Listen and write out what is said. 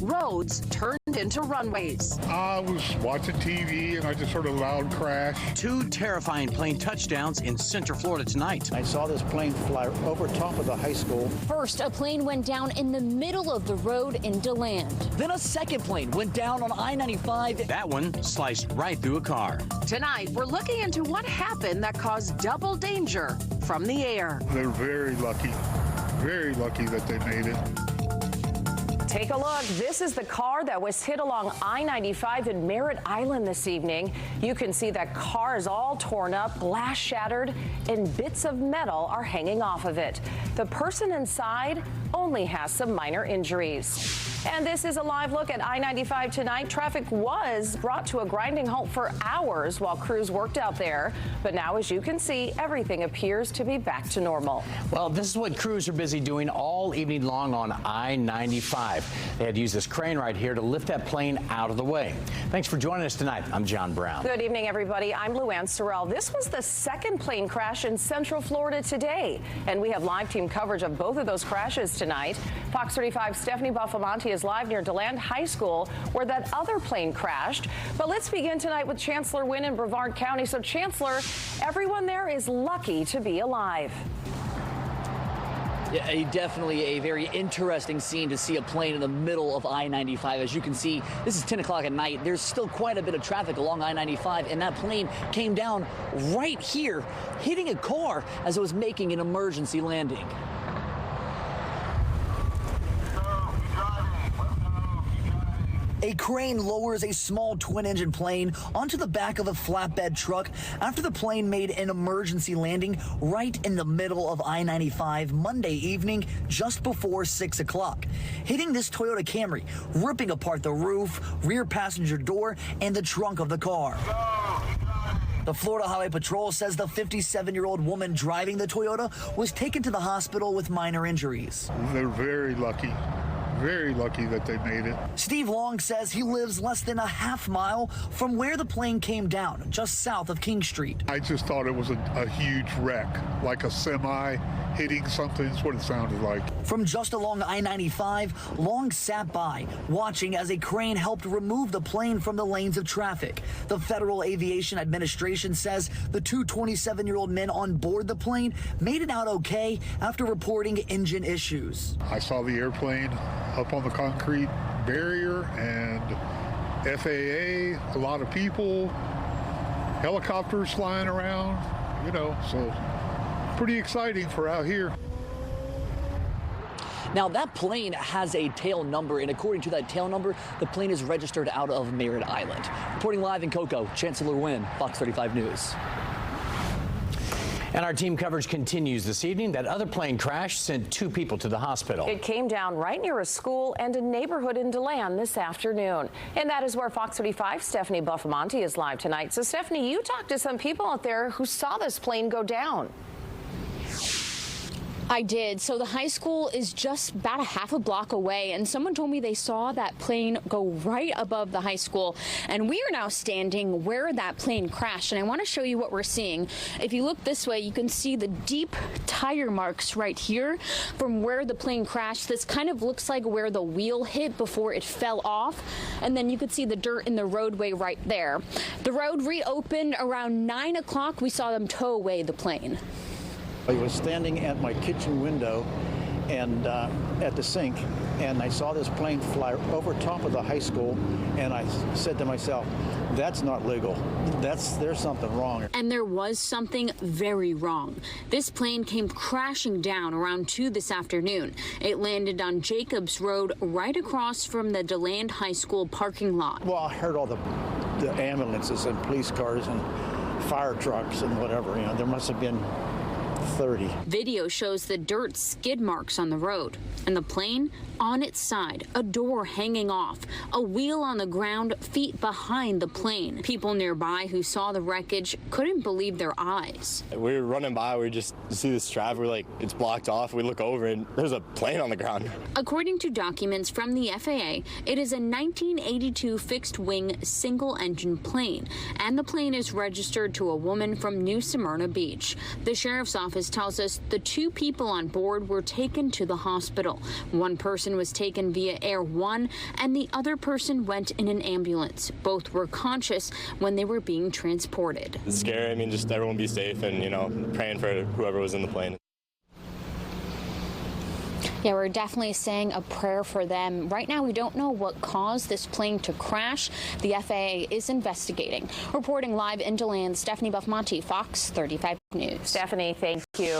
roads turned into runways. I was watching TV and I just heard a loud crash. Two terrifying plane touchdowns in Central Florida tonight. I saw this plane fly over top of the high school. First, a plane went down in the middle of the road in DeLand. Then a second plane went down on I-95. That one sliced right through a car. Tonight, we're looking into what happened that caused double danger from the air. They're very lucky that they made it. Take a look. This is the car that was hit along I-95 in Merritt Island this evening. You can see that car is all torn up, glass shattered, and bits of metal are hanging off of it. The person inside only has some minor injuries. And this is a live look at I-95 tonight. Traffic was brought to a grinding halt for hours while crews worked out there. But now, as you can see, everything appears to be back to normal. Well, this is what crews are busy doing all evening long on I-95. They had to use this crane right here to lift that plane out of the way. Thanks for joining us tonight. I'm John Brown. Good evening, everybody. I'm Luann Sorrell. This was the second plane crash in Central Florida today. And we have live team coverage of both of those crashes tonight. Fox 35's Stephanie Buffamonte is live near DeLand High School, where that other plane crashed. But let's begin tonight with Chancellor Wynn in Brevard County. So, Chancellor, everyone there is lucky to be alive. Yeah, definitely a very interesting scene to see a plane in the middle of I-95. As you can see, this is 10 o'clock at night. There's still quite a bit of traffic along I-95, and that plane came down right here, hitting a car as it was making an emergency landing. A crane lowers a small twin-engine plane onto the back of a flatbed truck after the plane made an emergency landing right in the middle of I-95 Monday evening just before 6 o'clock, hitting this Toyota Camry, ripping apart the roof, rear passenger door, and the trunk of the car. The Florida Highway Patrol says the 57-year-old woman driving the Toyota was taken to the hospital with minor injuries. They're very lucky that they made it. Steve Long says he lives less than a half mile from where the plane came down, just south of King Street. I just thought it was a huge wreck, like a semi hitting something. Is what it sounded like. From just along I-95, Long sat by, watching as a crane helped remove the plane from the lanes of traffic. The Federal Aviation Administration says the two 27-year-old men on board the plane made it out okay after reporting engine issues. I saw the airplane up on the concrete barrier, and FAA, a lot of people, helicopters flying around, so pretty exciting for out here. Now, that plane has a tail number, and according to that tail number, the plane is registered out of Merritt Island. Reporting live in Cocoa, Chancellor Wynn, Fox 35 News. And our team coverage continues this evening. That other plane crash sent two people to the hospital. It came down right near a school and a neighborhood in DeLand this afternoon. And that is where Fox 35's Stephanie Buffamonte is live tonight. So, Stephanie, you talked to some people out there who saw this plane go down. I did. So the high school is just about a half a block away, and someone told me they saw that plane go right above the high school. And we are now standing where that plane crashed, and I want to show you what we're seeing. If you look this way, you can see the deep tire marks right here from where the plane crashed. This kind of looks like where the wheel hit before it fell off, and then you could see the dirt in the roadway right there. The road reopened around 9 o'clock. We saw them tow away the plane. I was standing at my kitchen window and at the sink, and I saw this plane fly over top of the high school, and I said to myself, that's not legal. There's something wrong. And there was something very wrong. This plane came crashing down around 2 this afternoon. It landed on Jacobs Road right across from the DeLand High School parking lot. Well, I heard all the ambulances and police cars and fire trucks and whatever. There must have been 30. Video shows the dirt skid marks on the road, and the plane on its side, a door hanging off, a wheel on the ground, feet behind the plane. People nearby who saw the wreckage couldn't believe their eyes. We were running by, we just see this traffic, we're like, it's blocked off. We look over and there's a plane on the ground. According to documents from the FAA, it is a 1982 fixed-wing single-engine plane, and the plane is registered to a woman from New Smyrna Beach. The sheriff's office office tells us the 2 people on board were taken to the hospital. One person was taken via Air 1 and the other person went in an ambulance. Both were conscious when they were being transported. It's scary. I mean, just everyone be safe and, you know, praying for whoever was in the plane. Yeah, we're definitely saying a prayer for them. Right now, we don't know what caused this plane to crash. The FAA is investigating. Reporting live in DeLand, Stephanie Buffmonte, Fox 35 News. Stephanie, thank you.